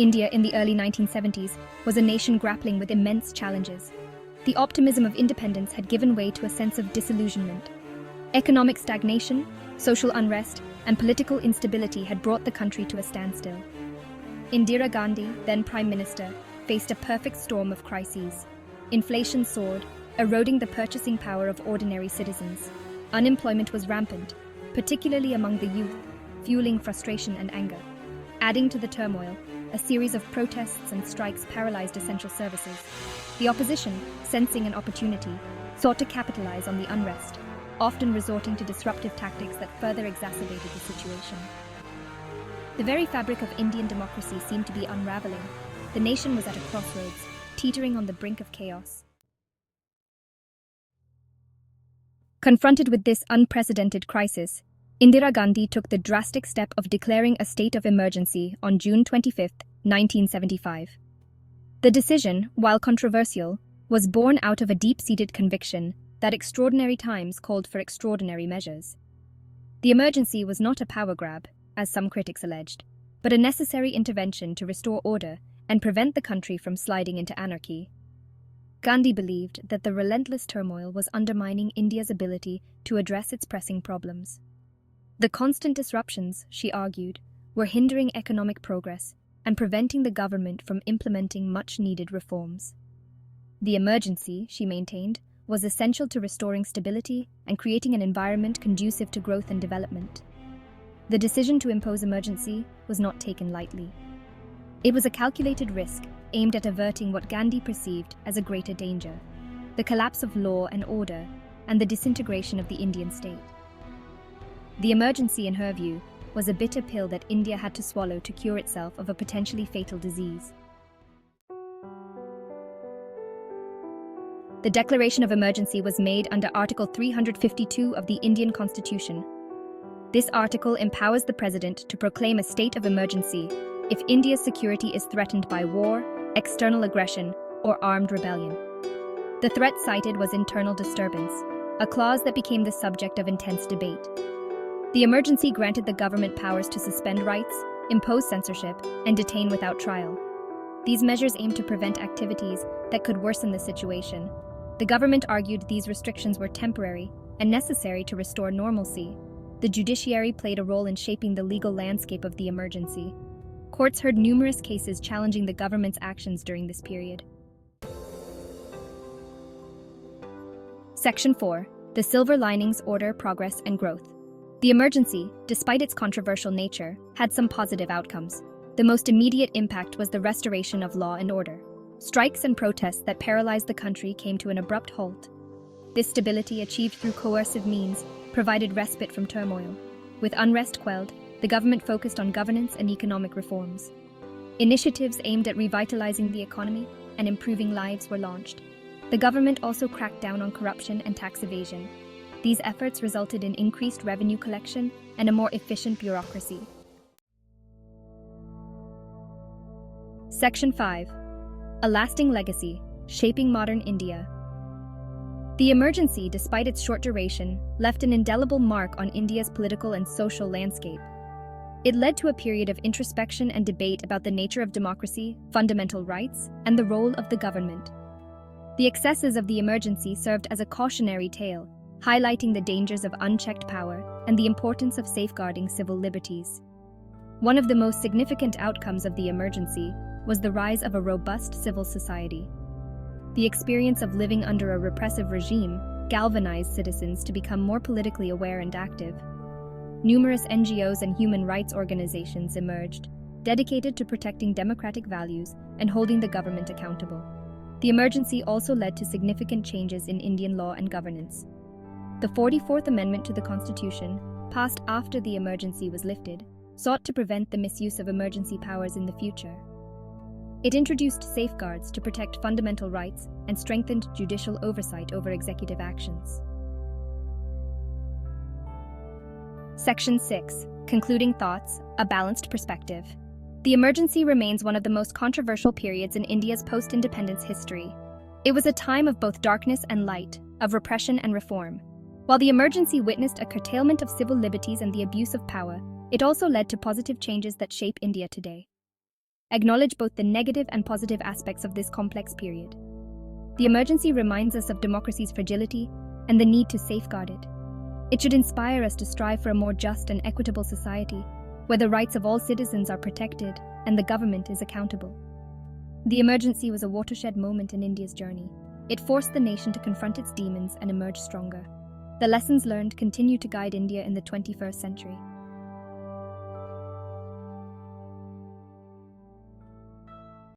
India in the early 1970s was a nation grappling with immense challenges. The optimism of independence had given way to a sense of disillusionment. Economic stagnation, social unrest, and political instability had brought the country to a standstill. Indira Gandhi, then Prime Minister, faced a perfect storm of crises. Inflation soared, eroding the purchasing power of ordinary citizens. Unemployment was rampant, particularly among the youth, fueling frustration and anger. Adding to the turmoil, a series of protests and strikes paralyzed essential services. The opposition, sensing an opportunity, sought to capitalize on the unrest, often resorting to disruptive tactics that further exacerbated the situation. The very fabric of Indian democracy seemed to be unraveling. The nation was at a crossroads, teetering on the brink of chaos. Confronted with this unprecedented crisis, Indira Gandhi took the drastic step of declaring a state of emergency on June 25, 1975. The decision, while controversial, was born out of a deep-seated conviction that extraordinary times called for extraordinary measures. The emergency was not a power grab, as some critics alleged, but a necessary intervention to restore order and prevent the country from sliding into anarchy. Gandhi believed that the relentless turmoil was undermining India's ability to address its pressing problems. The constant disruptions, she argued, were hindering economic progress and preventing the government from implementing much-needed reforms. The emergency, she maintained, was essential to restoring stability and creating an environment conducive to growth and development. The decision to impose emergency was not taken lightly. It was a calculated risk aimed at averting what Gandhi perceived as a greater danger: the collapse of law and order and the disintegration of the Indian state. The emergency, in her view, was a bitter pill that India had to swallow to cure itself of a potentially fatal disease. The declaration of emergency was made under Article 352 of the Indian Constitution. This article empowers the President to proclaim a state of emergency if India's security is threatened by war, external aggression, or armed rebellion. The threat cited was internal disturbance, a clause that became the subject of intense debate. The emergency granted the government powers to suspend rights, impose censorship, and detain without trial. These measures aimed to prevent activities that could worsen the situation. The government argued these restrictions were temporary and necessary to restore normalcy. The judiciary played a role in shaping the legal landscape of the emergency. Courts heard numerous cases challenging the government's actions during this period. Section 4. The Silver Linings: Order, Progress, and Growth. The emergency, despite its controversial nature, had some positive outcomes. The most immediate impact was the restoration of law and order. Strikes and protests that paralyzed the country came to an abrupt halt. This stability, achieved through coercive means, provided respite from turmoil. With unrest quelled, the government focused on governance and economic reforms. Initiatives aimed at revitalizing the economy and improving lives were launched. The government also cracked down on corruption and tax evasion. These efforts resulted in increased revenue collection and a more efficient bureaucracy. Section 5. A Lasting Legacy: Shaping Modern India. The emergency, despite its short duration, left an indelible mark on India's political and social landscape. It led to a period of introspection and debate about the nature of democracy, fundamental rights, and the role of the government. The excesses of the emergency served as a cautionary tale, highlighting the dangers of unchecked power and the importance of safeguarding civil liberties. One of the most significant outcomes of the emergency was the rise of a robust civil society. The experience of living under a repressive regime galvanized citizens to become more politically aware and active. Numerous NGOs and human rights organizations emerged, dedicated to protecting democratic values and holding the government accountable. The emergency also led to significant changes in Indian law and governance. The 44th Amendment to the Constitution, passed after the emergency was lifted, sought to prevent the misuse of emergency powers in the future. It introduced safeguards to protect fundamental rights and strengthened judicial oversight over executive actions. Section 6. Concluding Thoughts: A Balanced Perspective. The emergency remains one of the most controversial periods in India's post-independence history. It was a time of both darkness and light, of repression and reform. While the emergency witnessed a curtailment of civil liberties and the abuse of power, it also led to positive changes that shape India today. acknowledge both the negative and positive aspects of this complex period. The emergency reminds us of democracy's fragility and the need to safeguard it. It should inspire us to strive for a more just and equitable society, where the rights of all citizens are protected and the government is accountable. The emergency was a watershed moment in India's journey. It forced the nation to confront its demons and emerge stronger. The lessons learned continue to guide India in the 21st century.